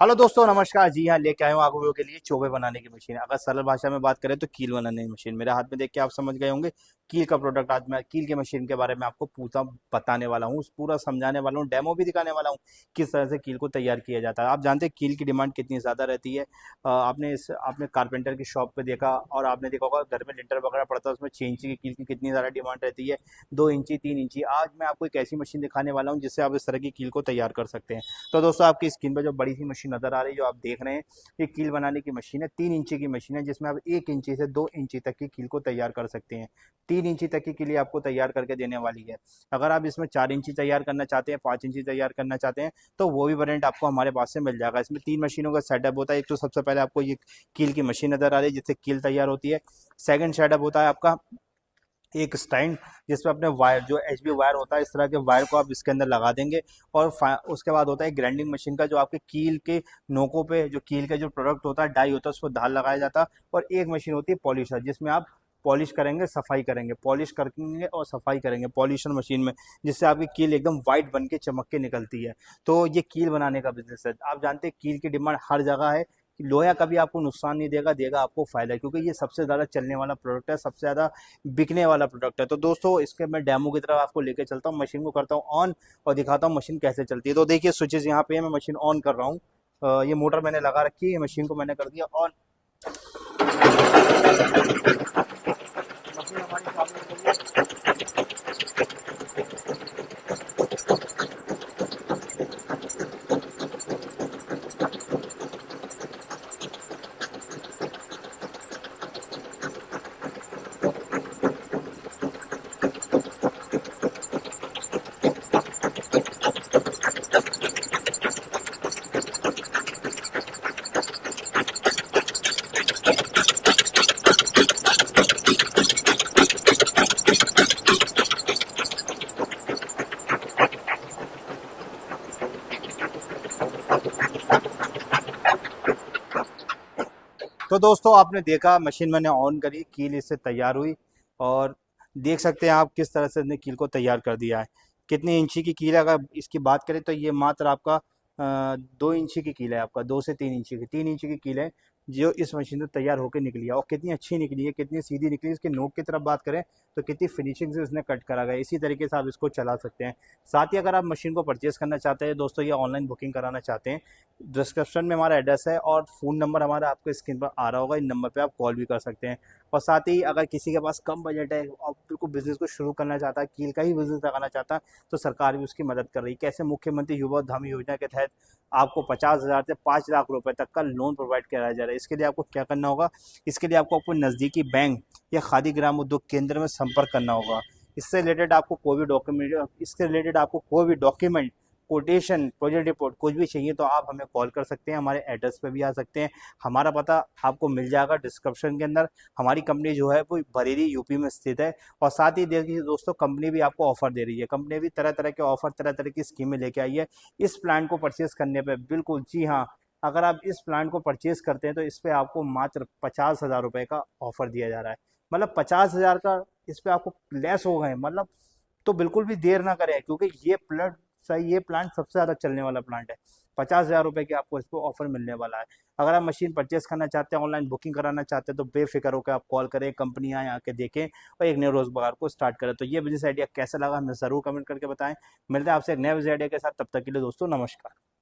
Hello दोस्तों, नमस्कार। जी हाँ, लेके आए हूँ आप लोगों के लिए चोगे बनाने की मशीन। अगर सरल भाषा में बात करें तो कील बनाने की मशीन। मेरे हाथ में देख के आप समझ गए होंगे कील का प्रोडक्ट। आज मैं कील की मशीन के बारे में आपको पूरा बताने वाला हूँ, पूरा समझाने वाला हूँ, डेमो भी दिखाने वाला हूँ किस तरह से कील को तैयार किया जाता है। आप जानते हैं कील की डिमांड कितनी ज़्यादा रहती है। आपने कारपेंटर की शॉप पे देखा और आपने देखा होगा घर में लिंटर वगैरह पड़ता है, उसमें 6 इंची की कील की कितनी ज़्यादा डिमांड रहती है, 2 इंची 3 इंची। आज मैं आपको एक ऐसी मशीन दिखाने वाला हूँ जिससे आप इस तरह की कील को तैयार कर सकते हैं। तो दोस्तों, आपकी स्क्रीन पर जो बड़ी सी मशीन नजर आ रही है, जो आप देख रहे हैं, ये कील बनाने की मशीन है। 3 इंची की मशीन है जिसमें आप 1 इंची से 2 इंची तक की कील को तैयार कर सकते हैं। 3 इंची तक की कील आपको तैयार करके देने वाली है। अगर आप इसमें 4 इंची तैयार करना चाहते हैं, 5 इंची तैयार करना चाहते हैं, तो वो भी वेरिएंट आपको हमारे पास से मिल जाएगा। इसमें 3 मशीनों का सेटअप होता है। एक तो सबसे पहले आपको ये कील की मशीन नजर आ रही है जिससे कील तैयार होती है। सेकंड सेटअप होता है आपका एक स्टैंड, जिसमें अपने वायर, जो एचबी वायर होता है, इस तरह के वायर को आप इसके अंदर लगा देंगे। और उसके बाद होता है ग्राइंडिंग मशीन का, जो आपके कील के नोकों पे, जो कील का जो प्रोडक्ट होता है, डाई होता है, उसको धार लगाया जाता है। और एक मशीन होती है पॉलिशर, जिसमें आप पॉलिश करेंगे, सफाई करेंगे, पॉलिश करेंगे और सफाई करेंगे पॉलिशर मशीन में, जिससे आपकी कील एकदम वाइट बन के चमक के निकलती है। तो ये कील बनाने का बिजनेस है। आप जानते हैं कील की डिमांड हर जगह है। लोहा कभी आपको नुकसान नहीं देगा, देगा आपको फायदा, क्योंकि ये सबसे ज्यादा चलने वाला प्रोडक्ट है, सबसे ज्यादा बिकने वाला प्रोडक्ट है। तो दोस्तों, इसके मैं डेमो की तरफ आपको लेके चलता हूँ, मशीन को करता हूँ ऑन और दिखाता हूँ मशीन कैसे चलती है। तो देखिए, स्विचेस यहाँ पे है, मैं मशीन ऑन कर रहा हूँ। ये मोटर मैंने लगा रखी है, मशीन को मैंने कर दिया ऑन। मशीन हमारी चालू हो गई है। तो दोस्तों, आपने देखा मशीन मैंने ऑन करी, कील इससे तैयार हुई। और देख सकते हैं आप किस तरह से इसने कील को तैयार कर दिया है। कितनी इंची की कील है, अगर इसकी बात करें तो ये मात्र आपका 2 इंची की कील है। आपका 2 से 3 इंची की, 3 इंची की कील है जो इस मशीन से तैयार होकर निकली है। और कितनी अच्छी निकली है, कितनी सीधी निकली है। इसके नोक की तरफ बात करें तो कितनी फिनिशिंग से इसने कट करा गया। इसी तरीके से आप इसको चला सकते हैं। साथ ही अगर आप मशीन को परचेज करना चाहते हैं दोस्तों, या ऑनलाइन बुकिंग कराना चाहते हैं, डिस्क्रिप्शन में हमारा एड्रेस है और फ़ोन नंबर हमारा आपको स्क्रीन पर आ रहा होगा। इन नंबर पे आप कॉल भी कर सकते हैं। और साथ ही अगर किसी के पास कम बजट है और बिल्कुल बिजनेस को शुरू करना चाहता है, कील का ही बिजनेस लगाना चाहता है, तो सरकार भी उसकी मदद कर रही है। कैसे? मुख्यमंत्री युवा उद्यमी योजना के तहत आपको 50,000 से 5 लाख रुपए तक का लोन प्रोवाइड कराया जा रहा है। इसके लिए आपको क्या करना होगा? इसके लिए आपको अपने नज़दीकी बैंक या खादी ग्राम उद्योग केंद्र में संपर्क करना होगा। इससे रिलेटेड आपको कोई भी डॉक्यूमेंट, कोटेशन, प्रोजेक्ट रिपोर्ट कुछ भी चाहिए तो आप हमें कॉल कर सकते हैं। हमारे एड्रेस पे भी आ सकते हैं। हमारा पता आपको मिल जाएगा डिस्क्रिप्शन के अंदर। हमारी कंपनी जो है वो बरेली यूपी में स्थित है। और साथ ही देखिए दोस्तों, कंपनी भी आपको ऑफर दे रही है। कंपनी भी तरह तरह के ऑफर, तरह तरह की स्कीमें लेके आई है इस प्लान को परचेज करने पे। बिल्कुल जी हाँ, अगर आप इस प्लान को परचेज करते हैं तो इस पे आपको मात्र 50,000 रुपए का ऑफर दिया जा रहा है। मतलब 50,000 का इस पे आपको लेस हो गए, मतलब। तो बिल्कुल भी देर ना करें, क्योंकि ये प्लांट सबसे ज्यादा चलने वाला प्लांट है। 50,000 रुपए की आपको इस पर ऑफर मिलने वाला है। अगर आप मशीन परचेस करना चाहते हैं, ऑनलाइन बुकिंग कराना चाहते हैं, तो बेफिक्र होकर आप कॉल करें, कंपनी आए, आके देखें और एक नए रोजगार को स्टार्ट करें। तो ये बिजनेस आइडिया कैसा लगा हमें जरूर कमेंट करके बताएं। मिलते हैं आपसे एक नए बिजनेस आइडिया के साथ। तब तक के लिए दोस्तों, नमस्कार।